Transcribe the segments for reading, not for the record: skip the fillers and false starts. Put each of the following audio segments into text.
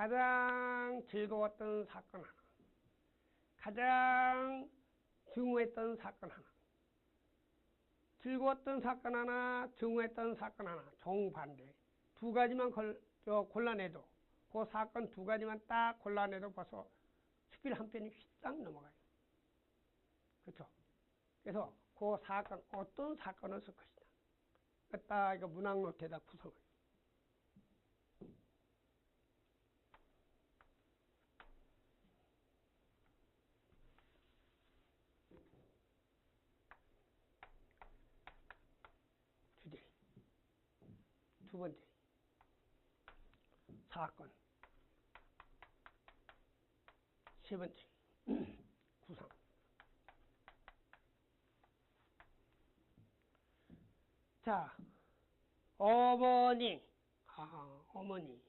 가장 즐거웠던 사건 하나, 가장 중후했던 사건 하나, 즐거웠던 사건 하나, 중후했던 사건 하나, 정반대. 두 가지만 골라내도, 그 사건 두 가지만 딱 골라내도 벌써 수필 한 편이 휘딱 넘어가요. 그렇죠? 그래서 그 사건, 어떤 사건을 쓸 것이냐. 딱 이거 문학 노트에다 구성을. 주제. 두 번째. 사건. 세 번째. 구상. 자, 어머니. 어머니.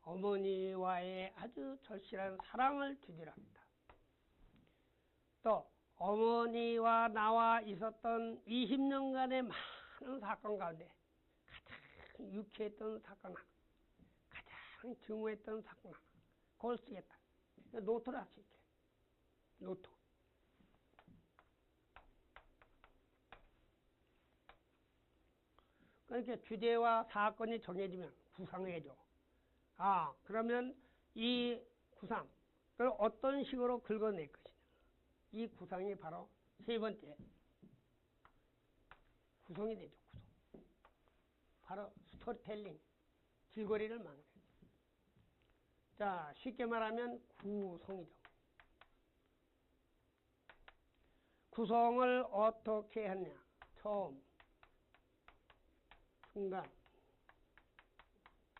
어머니와의 아주 절실한 사랑을 주제로 합니다. 또 어머니와 나와 있었던 20년간의 많은 사건 가운데 가장 유쾌했던 사건 하나, 가장 중후했던 사건 하나, 그걸 쓰겠다. 노트를 할 수 있게. 노트. 그러니까 주제와 사건이 정해지면 구상을 해줘. 그러면 이 구상을 어떤 식으로 긁어낼 것이냐. 이 구상이 바로 세 번째 구성이 되죠. 구성. 바로 스토리텔링, 길거리를 막는. 자, 쉽게 말하면 구성이죠. 구성을 어떻게 했냐. 처음, 중간,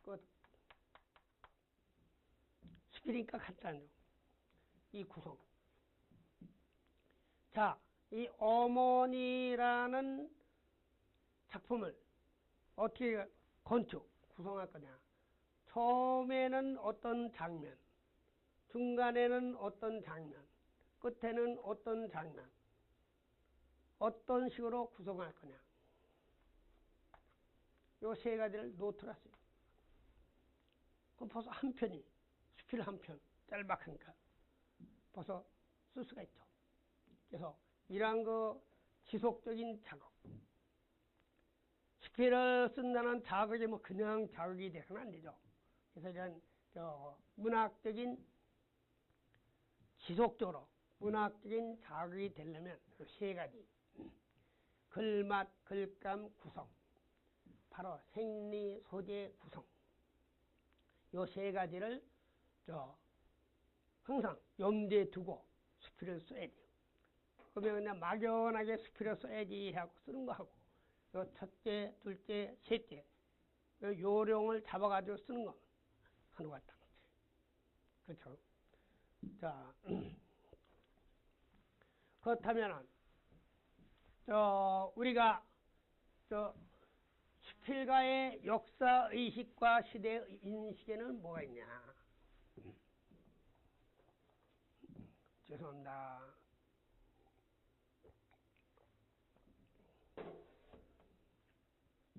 끝. 시키니까 간단하죠. 이 구성. 자, 이 어머니라는 작품을 어떻게 구성할 거냐. 처음에는 어떤 장면, 중간에는 어떤 장면, 끝에는 어떤 장면, 어떤 식으로 구성할 거냐. 요 세 가지를 노트를 하세요. 그럼 벌써 한 편이, 수필 한 편, 짤막하니까 벌써 쓸 수가 있죠. 그래서 이러한 지속적인 작업. 수필을 쓴다는 자극이 그냥 자극이 돼서는 안 되죠. 그래서 이런 문학적인, 지속적으로 문학적인 자극이 되려면 세 가지. 글맛, 글감, 구성. 바로 생리, 소재, 구성. 요 세 가지를 항상 염두에 두고 수필을 써야 돼요. 그러면 그냥 막연하게 수필을 써야지 하고 쓰는 거하고, 요 첫째, 둘째, 셋째, 요 요령을 잡아가지고 쓰는 거 하는 것 같다. 그렇죠? 자, 그렇다면은, 우리가, 수필가의 역사의식과 시대인식에는 뭐가 있냐. 죄송합니다.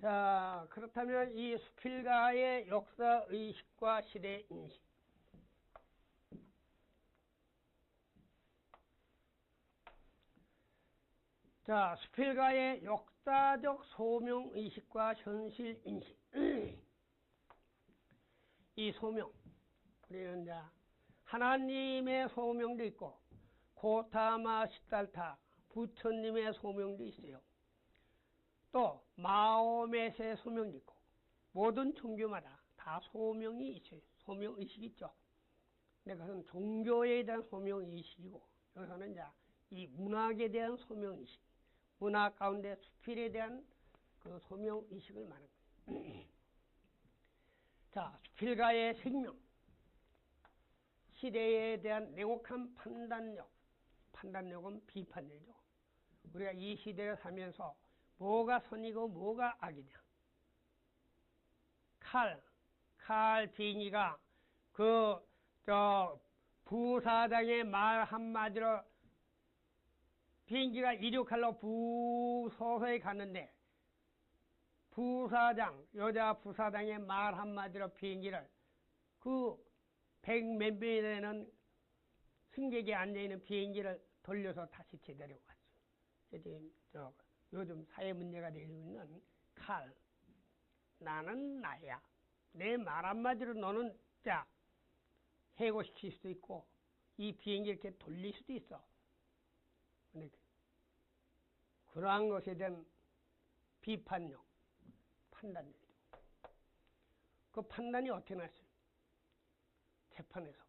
자, 그렇다면 이 수필가의 역사의식과 시대인식. 자, 수필가의 역사적 소명의식과 현실인식. 이 소명. 우리는 이제 하나님의 소명도 있고, 고타마 시달타, 부처님의 소명도 있어요. 또, 마호멧의 소명도 있고, 모든 종교마다 다 소명이 있어요. 소명의식이 있죠. 근데 그것은 종교에 대한 소명의식이고, 여기서는 이제 이 문학에 대한 소명의식. 문학 가운데 수필에 대한 그 소명의식을 말하는 거예요. 자, 수필가의 생명. 시대에 대한 냉혹한 판단력. 판단력은 비판력이죠. 우리가 이 시대를 살면서 뭐가 선이고 뭐가 악이냐. 칼 빙의가 부사장의 말 한마디로 비행기가 이륙하러 부서서에 갔는데 여자 부사장의 말 한마디로 비행기를 그 100몇 명이 되는 승객이 앉아있는 비행기를 돌려서 다시 제자리로 왔어. 요즘 사회 문제가 되고 있는 칼. 나는 나야. 내 말 한마디로 너는 해고시킬 수도 있고 이 비행기 이렇게 돌릴 수도 있어. 근데 그러한 것에 대한 비판력, 판단력이죠. 그 판단이 어떻게 났어요? 재판에서.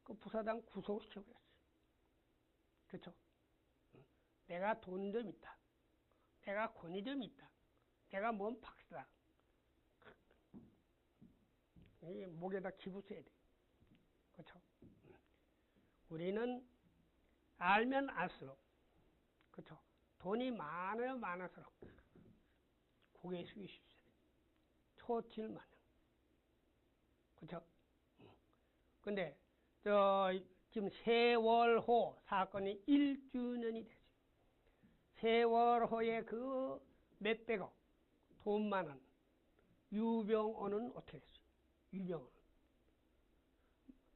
그 부사장 구속시켜버렸어요. 그렇죠? 내가 돈 좀 있다. 내가 권위 좀 있다. 내가 뭔 박사다. 목에다 기부 써야 돼. 그렇죠? 우리는 알면 알수록, 그렇죠? 돈이 많으면 많을수록 고개 숙이십시오. 초칠 마냥. 그렇죠? 근데 지금 세월호 사건이 1주년이 되죠. 세월호의 그 몇백억 돈 많은 유병언은 어떻게 됐어요? 유병언.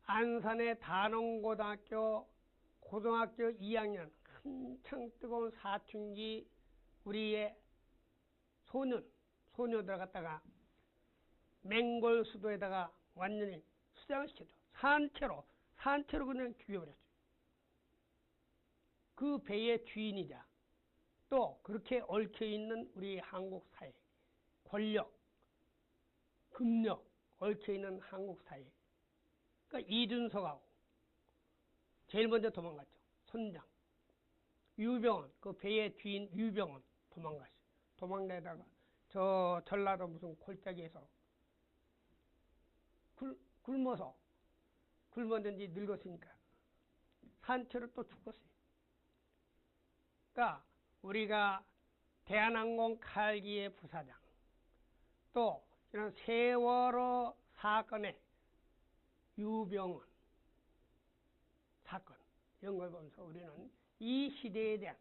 안산의 단원고등학교 고등학교 2학년 한창 뜨거운 사춘기 우리의 소녀들 갖다가 맹골 수도에다가 완전히 수장시켜줘. 산채로 그냥 죽여버렸죠. 그 배의 주인이자 또 그렇게 얽혀있는 우리 한국 사회, 권력, 금력 얽혀있는 한국 사회. 그러니까 이준석하고 제일 먼저 도망갔죠. 선장. 유병헌, 그 배의 주인 유병헌 도망갔어요. 도망내다가 저 전라도 무슨 골짜기에서 굶었는지 늙었으니까 산채로 또 죽었어요. 그러니까 우리가 대한항공 칼기의 부사장, 또 이런 세월호 사건의 유병헌 사건, 이런 걸 보면서 우리는 이 시대에 대한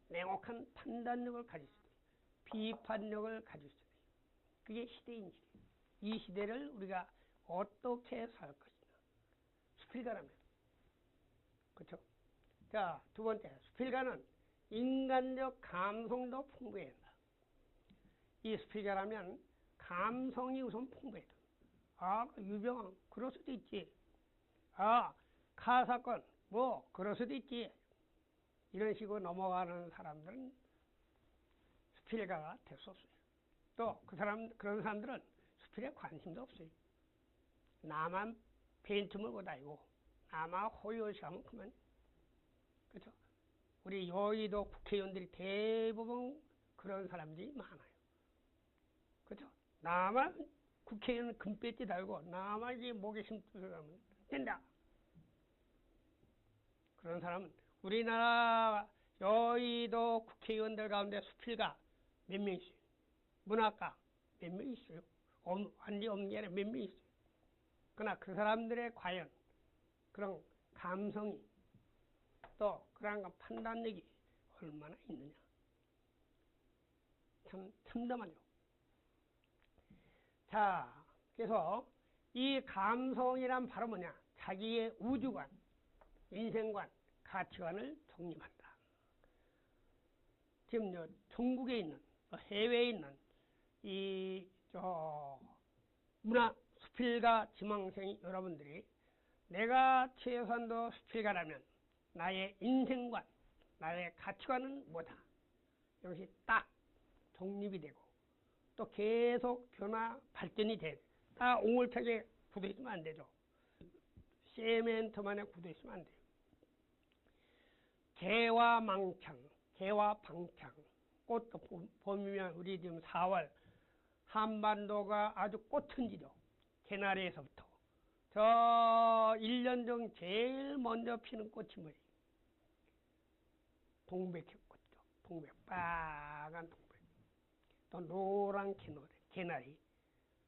냉혹한 판단력을 가질 수 있어요. 비판력을 가질 수 있어요. 그게 시대인지. 이 시대를 우리가 어떻게 살 것이냐. 수필가라면. 그렇죠? 자, 두 번째. 수필가는 인간적 감성도 풍부해야 한다. 이 수필가라면 감성이 우선 풍부해야 된다. 유병헌, 그럴 수도 있지. 카사건, 그럴 수도 있지. 이런 식으로 넘어가는 사람들은 수필가가 될 수 없어요. 또 그런 사람들은 수필에 관심도 없어요. 나만 벤츠 몰고 다니고 나만 호요시하면 그만. 그렇죠? 우리 여의도 국회의원들이 대부분 그런 사람들이 많아요. 그렇죠? 나만 국회의원 금배지 달고 나만 이 목에 힘주고 가면 된다. 그런 사람은 우리나라 여의도 국회의원들 가운데 수필가 몇 명 있어요? 문학가 몇 명 있어요? 완전히 없는 게 아니라 몇 명 있어요. 그러나 그 사람들의 과연 그런 감성이 또 그런 판단력이 얼마나 있느냐. 참 참담하죠. 자, 그래서 이 감성이란 바로 뭐냐? 자기의 우주관, 인생관, 가치관을 정립한다. 지금 전국에 있는, 해외에 있는 문화 수필가 지망생 여러분들이 내가 최소한도 수필가라면 나의 인생관, 나의 가치관은 뭐다? 이것이 딱 정립이 되고 또 계속 변화, 발전이 돼. 다 옹골차게 굳어있으면 안 되죠. 세멘트만에 굳어있으면 안 돼요. 개와 망창, 개와 방창, 꽃 봄이면 우리 지금 4월 한반도가 아주 꽃천지죠. 개나리에서부터 저 1년 중 제일 먼저 피는 꽃이 뭐예요? 동백꽃이죠. 빨간 동백. 또 노란 개나리.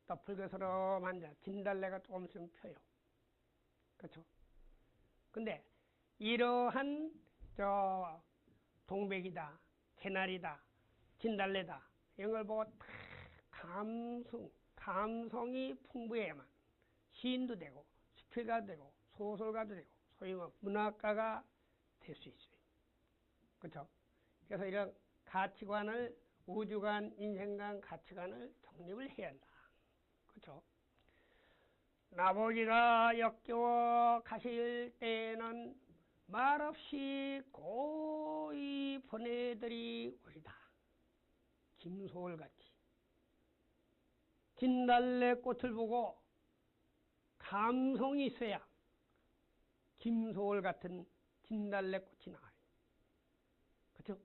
또 붉은서름한 진달래가 조금 있으면 펴요. 그렇죠? 근데 이러한 동백이다, 개나리다, 진달래다 이런 걸 보고 감성이 풍부해야만 시인도 되고, 수필가도 되고, 소설가도 되고, 소위 뭐 문학가가 될 수 있어요. 그렇죠? 그래서 이런 가치관을, 우주관, 인생관 가치관을 정립을 해야 한다. 그렇죠? 나보기가 역겨워 가실 때는 말없이 고이 보내드리 오리다. 김소월같이 진달래 꽃을 보고 감성이 있어야 김소월 같은 진달래 꽃이 나와요. 그렇죠?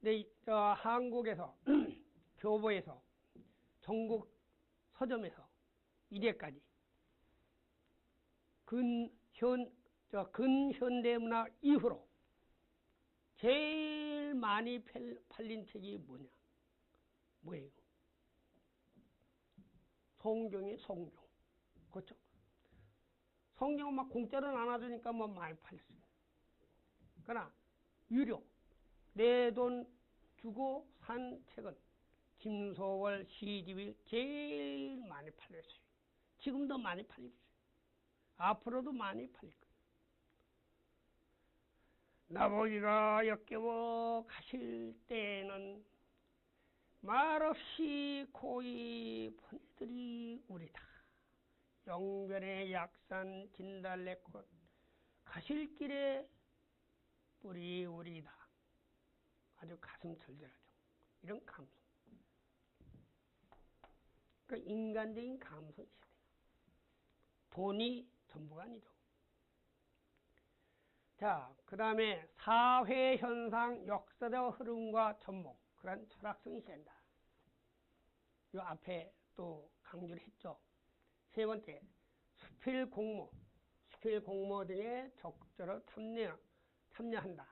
근데 한국에서 교보에서 전국 서점에서 이래까지 근현대 문학 이후로 제일 많이 팔린 책이 뭐예요? 성경이 성경. 그렇죠? 성경은 막 공짜로 나눠주니까 뭐 많이 팔렸어요. 그러나 유료, 내 돈 주고 산 책은 김소월 시집이 제일 많이 팔렸어요. 지금도 많이 팔리죠. 앞으로도 많이 팔릴 거예요. 나보기가 역겨워 가실 때는 말없이 고이 보내드리 우리다. 영변의 약산 진달래꽃 가실 길에 뿌리 우리다. 아주 가슴 절절하죠. 이런 감성. 그 인간적인 감성이 있어야 돼요. 돈이 전부가 아니죠. 자, 그 다음에 사회현상, 역사적 흐름과 접목. 그런 철학성이 있어야 한다. 이 앞에 또 강조를 했죠. 세 번째, 수필 공모 등에 적극적으로 참여한다.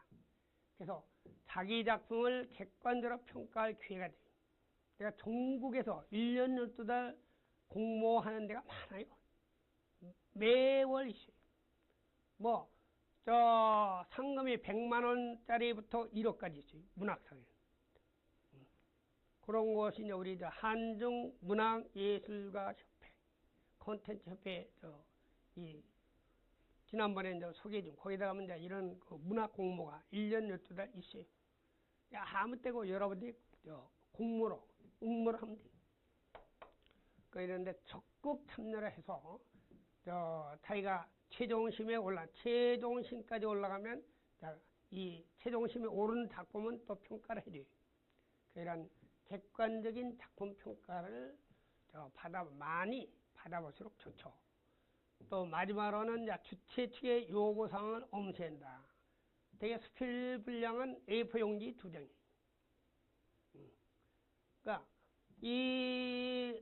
그래서 자기 작품을 객관적으로 평가할 기회가 돼요. 내가 전국에서 1년 12달 공모하는 데가 많아요. 매월 있어요. 상금이 100만 원짜리부터 1억까지 있어요. 문학상에. 그런 것이 이제 우리 한중 문학예술가 협회, 콘텐츠 협회, 지난번에 이제 소개해준, 거기다가 이제 이런 그 문학 공모가 1년 12달 있어요. 아무 때고 여러분들이 공모로, 응모를 하면 돼요. 그런데 적극 참여를 해서, 자기가 최종심까지 올라가면, 이 최종심에 오른 작품은 또 평가를 해줘요. 이런 객관적인 작품 평가를 많이 받아볼수록 좋죠. 또 마지막으로는 주최 측의 요구사항을 엄수한다. 되게 수필 분량은 A4 용지 2장이에요. 그러니까 이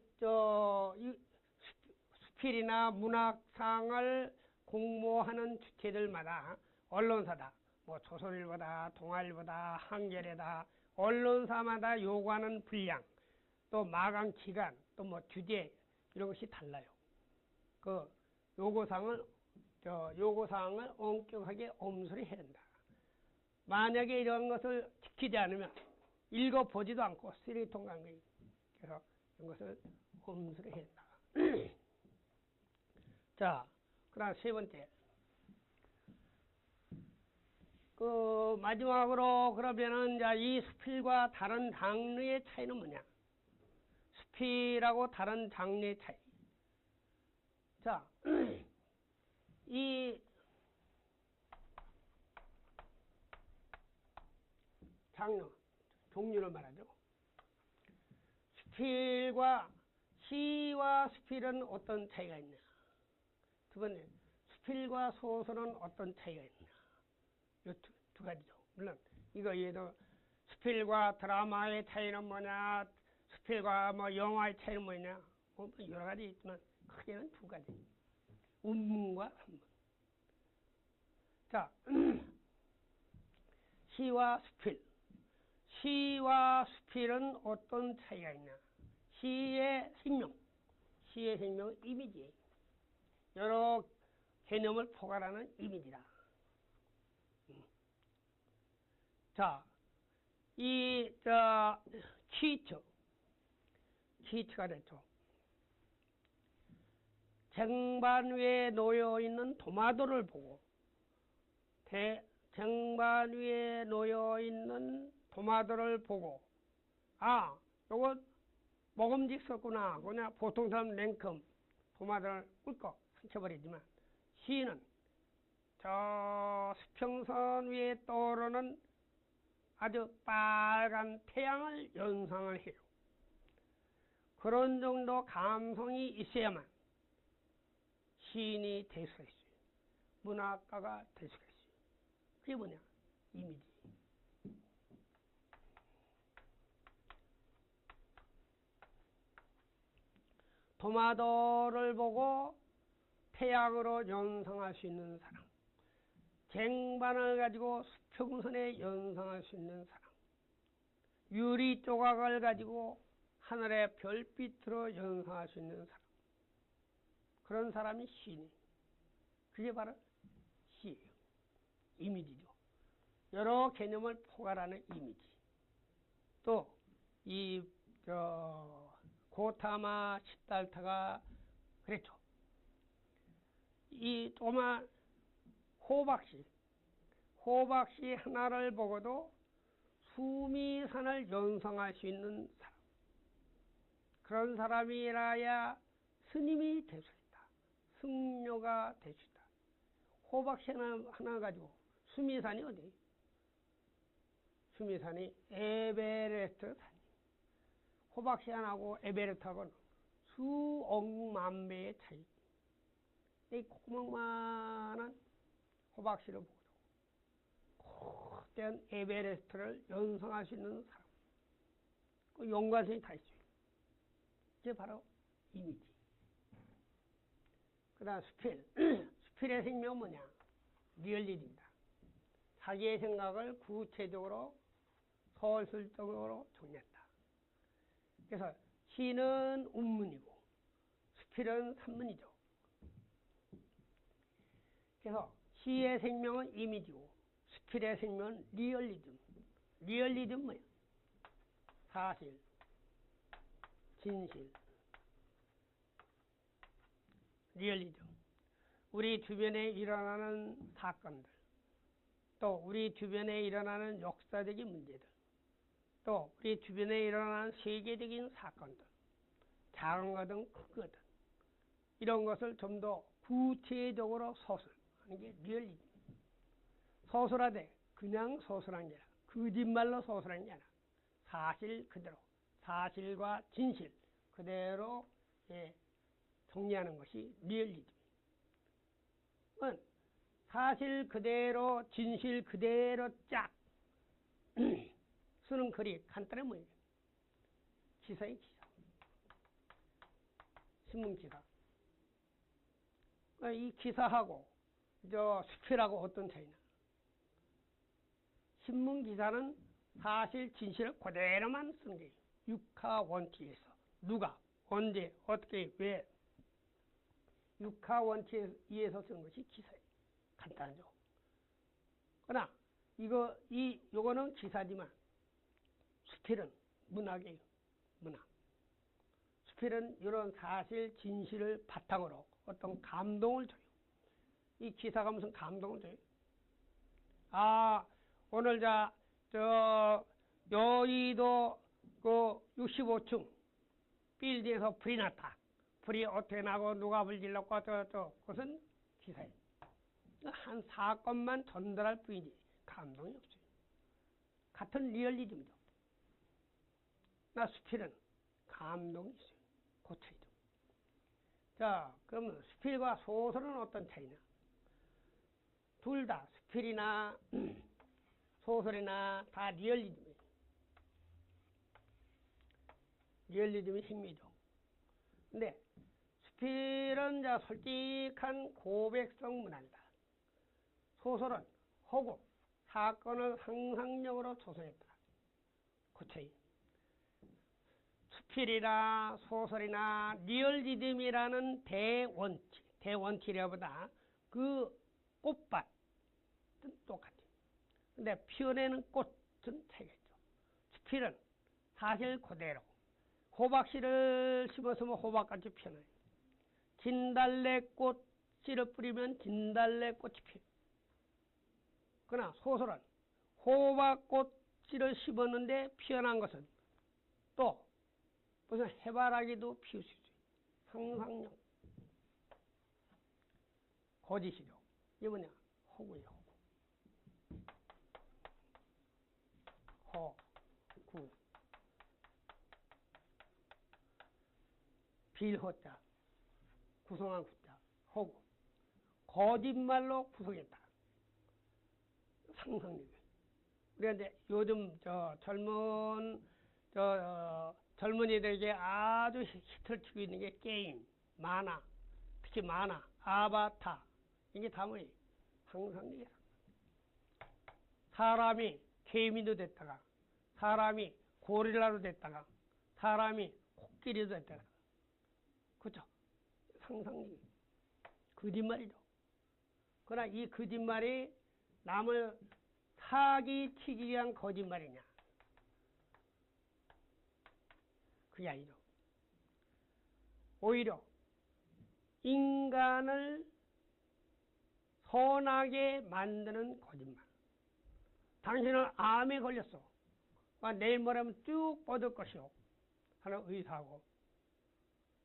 수필이나 문학상을 공모하는 주체들마다 언론사다, 조선일보다, 동아일보다, 한겨레다, 언론사마다 요구하는 분량, 또 마감 기간, 또 주제 이런 것이 달라요. 그 요구사항을 엄격하게 엄수를 해야 된다. 만약에 이런 것을 지키지 않으면 읽어보지도 않고 쓰레기통 간 거예요. 그래서 이런 것을 엄수를 해야 된다. 자, 그 다음 세 번째. 마지막으로 그러면은 이 수필과 다른 장르의 차이는 뭐냐? 수필하고 다른 장르의 차이. 자, 이 장르, 종류를 말하죠. 시와 수필은 어떤 차이가 있냐? 두 번째, 수필과 소설은 어떤 차이가 있냐? 이 두 가지죠. 물론 이거 얘도 수필과 드라마의 차이는 뭐냐, 수필과 영화의 차이는 뭐냐, 여러 가지 있지만 크게는 두 가지. 운문과 한문. 자, 시와 수필. 시와 수필은 어떤 차이가 있냐? 시의 생명은 이미지예요. 여러 개념을 포괄하는 이미지다. 자, 키트가 됐죠. 쟁반 위에 놓여 있는 도마도를 보고 쟁반 위에 놓여 있는 도마도를 보고 아, 요거 먹음직스럽구나. 그냥 보통 사람 냉큼 도마도를 꿀꺽 삼켜버리지만 시인은 저 수평선 위에 떠오르는 아주 빨간 태양을 연상을 해요. 그런 정도 감성이 있어야만 시인이 될 수가 있어요. 문학가가 될 수가 있어요. 그게 뭐냐? 이미지. 도마도를 보고 태양으로 연상할 수 있는 사람. 쟁반을 가지고 수평선에 연상할 수 있는 사람. 유리 조각을 가지고 하늘의 별빛으로 연상할 수 있는 사람. 그런 사람이 시인이에요. 그게 바로 시예요. 이미지죠. 여러 개념을 포괄하는 이미지. 또 이 고타마 시달타가 그랬죠. 이 조그만 호박씨 하나를 보고도 수미산을 연상할 수 있는 사람. 그런 사람이라야 스님이 될 수 있다. 승려가 될 수 있다. 호박씨 하나 가지고 수미산이 어디? 수미산이 에베레스트 산. 호박씨 하나하고 에베레스트하고는 수억만 배의 차이. 이 고만한 호박씨를 보고도 그때는 에베레스트를 연상할 수 있는 사람. 그 연관성이 다 있어요. 이게 바로 이미지. 그 다음 수필. 수필의 생명은 뭐냐? 리얼리티입니다. 자기의 생각을 구체적으로 서술적으로 정리한다. 그래서 시는 운문이고 수필은 산문이죠. 그래서 시의 생명은 이미지고 수필의 생명은 리얼리즘. 리얼리즘 뭐야? 사실, 진실, 리얼리즘. 우리 주변에 일어나는 사건들, 또 우리 주변에 일어나는 역사적인 문제들, 또 우리 주변에 일어나는 세계적인 사건들, 작은 거든 큰 거든 이런 것을 좀 더 구체적으로 서술하는 게 리얼리즘. 서술하되 그냥 서술한 게 아니라 거짓말로 서술한 게 아니라 사실 그대로, 사실과 진실 그대로 정리하는 것이 리얼리즘. 사실 그대로, 진실 그대로 쫙 쓰는 글이 간단해 보여요. 기사의 기사. 신문기사. 이 기사하고 수필하고 어떤 차이나? 신문기사는 사실 진실을 그대로만 쓰는 거예요. 육하원칙에서 누가 언제 어떻게 왜 육하원칙에 의해서 쓰는 것이 기사예요. 간단하죠. 그러나 요거는 기사지만 수필은 문학이에요. 문학. 수필은 이런 사실 진실을 바탕으로 어떤 감동을 줘요. 이 기사가 무슨 감동을 줘요? 아, 오늘 여의도 그 65층 빌딩에서 불이 났다. 불이 어떻게 나고 누가 불 질렀고 어쩌고 그것은 기사예요. 한 사건만 전달할 뿐이지 감동이 없어요. 같은 리얼리즘이죠. 나 수필은 감동이 있어요. 그 차이죠. 자, 그러면 수필과 소설은 어떤 차이냐? 둘 다 수필이나 소설이나 다 리얼리즘이에요. 리얼리즘이 힘이죠. 근데 수필은 솔직한 고백성 문학이다. 소설은 허구, 사건을 상상력으로 조성했다. 그 차이. 수필이나 소설이나 리얼리즘이라는 대원칙이라보다 그 꽃밭은 똑같아요. 근데 피어내는 꽃은 차이가 있죠. 수필은 사실 그대로 호박씨를 심었으면 호박같이 피어나요. 진달래꽃 씨를 뿌리면 진달래꽃이 피어요. 그러나 소설은 호박꽃 씨를 심었는데 피어난 것은 또 무슨 해바라기도 피울 수 있어요. 상상력. 거짓이죠. 이게 뭐냐? 허구예요. 허, 구. 빌허자. 구성한 구자. 허구. 거짓말로 구성했다. 상상력이에요. 우리가 이제 요즘 젊은이들에게 아주 히트를 치고 있는 게 게임, 만화, 특히 만화, 아바타. 이게 다 뭐예요? 상상력이에요. 사람이 개미도 됐다가, 사람이 고릴라로 됐다가, 사람이 코끼리도 됐다가. 그렇죠? 상상력이. 거짓말이죠. 그러나 이 거짓말이 남을 사기치기 위한 거짓말이냐? 그게 아니죠. 오히려 인간을 선하게 만드는 거짓말. 당신은 암에 걸렸어. 내일 모레면 쭉 뻗을 것이요. 하는 의사하고.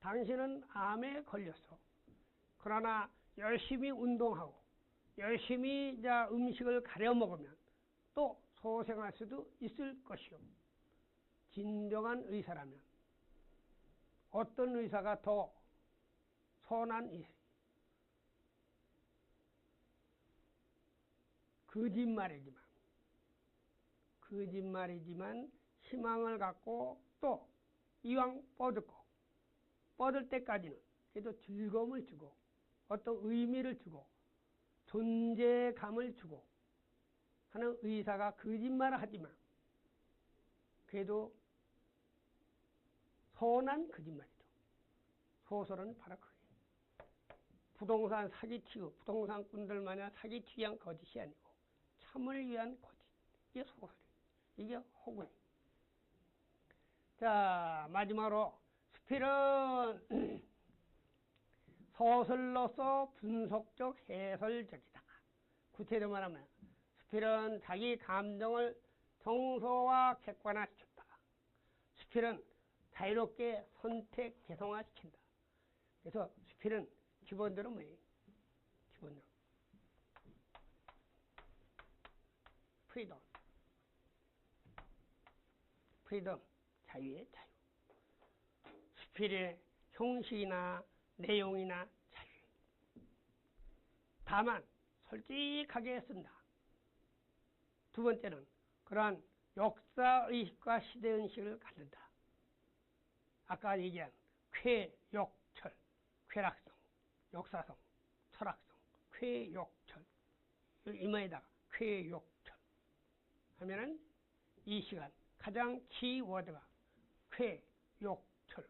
당신은 암에 걸렸어. 그러나 열심히 운동하고 열심히 음식을 가려 먹으면 또 소생할 수도 있을 것이요. 진정한 의사라면 어떤 의사가 더 선한 의사? 거짓말이지만 희망을 갖고 또 이왕 뻗을 때까지는 그래도 즐거움을 주고 어떤 의미를 주고 존재감을 주고 하는 의사가 거짓말을 하지만 그래도 선한 거짓말이죠. 소설은 바로 그게. 부동산 사기치고 부동산꾼들 마냥 사기치기 위한 거짓이 아니고 참을 위한 거짓. 이게 소설이에요. 이게 허구예요. 자, 마지막으로 스필은 소설로서 분석적 해설적이다. 구체적으로 말하면 스필은 자기 감정을 정서와 객관화시켰다. 스필은 자유롭게 선택 개성화시킨다. 그래서 스필은 기본적으로 뭐예요? 기본적으로 프리덤, 자유의 자유. 스필의 형식이나 내용이나 자유. 다만 솔직하게 쓴다. 두 번째는 그러한 역사의식과 시대의식을 갖는다. 아까 얘기한 쾌역철, 쾌락성, 역사성, 철학성, 쾌역철. 이마에다가 쾌역철 하면은 이 시간 가장 키워드가 쾌역철.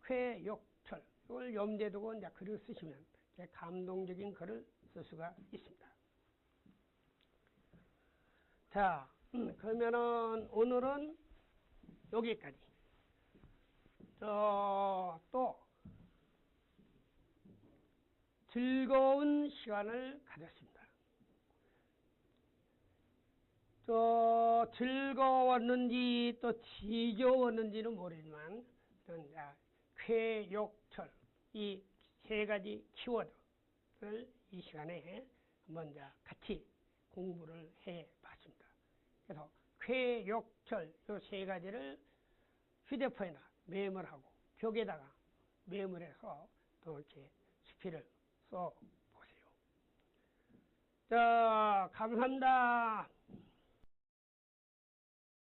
쾌역철. 이걸 염두에 두고 이제 글을 쓰시면 감동적인 글을 쓸 수가 있습니다. 자, 그러면은 오늘은 여기까지. 또 즐거운 시간을 가졌습니다. 즐거웠는지 또 지겨웠는지는 모르지만 쾌욕철 이 세 가지 키워드를 이 시간에 한번 같이 공부를 해봤습니다. 그래서 쾌욕철 이 세 가지를 휴대폰에다 메모하고 벽에다가 메모해서 또 이렇게 수필을 써보세요. 자, 감사합니다.